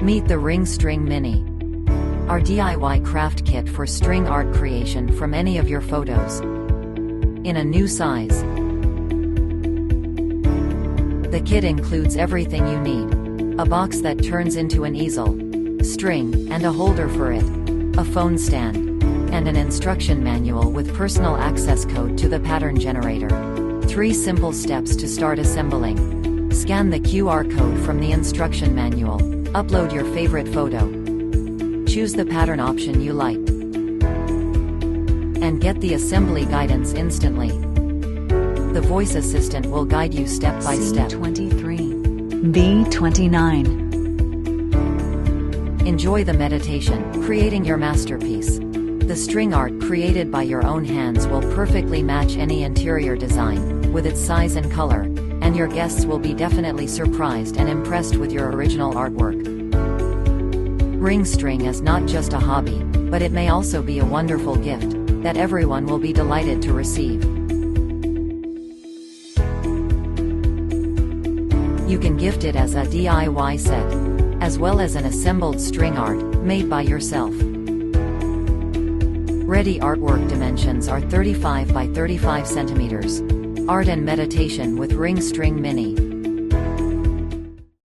Meet the Ring String Mini, our DIY craft kit for string art creation from any of your photos, in a new size. The kit includes everything you need: a box that turns into an easel, string, and a holder for it, a phone stand, and an instruction manual with personal access code to the pattern generator. 3 simple steps to start assembling. Scan the QR code from the instruction manual. Upload your favorite photo. Choose the pattern option you liked, and get the assembly guidance instantly. The voice assistant will guide you step by step. C23. B29. Enjoy the meditation, creating your masterpiece. The string art created by your own hands will perfectly match any interior design, with its size and color, and your guests will be definitely surprised and impressed with your original artwork. Ring string is not just a hobby, but it may also be a wonderful gift that everyone will be delighted to receive. You can gift it as a DIY set, as well as an assembled string art made by yourself. Ready artwork dimensions are 35 by 35 centimeters. Art and meditation with Ring String Mini.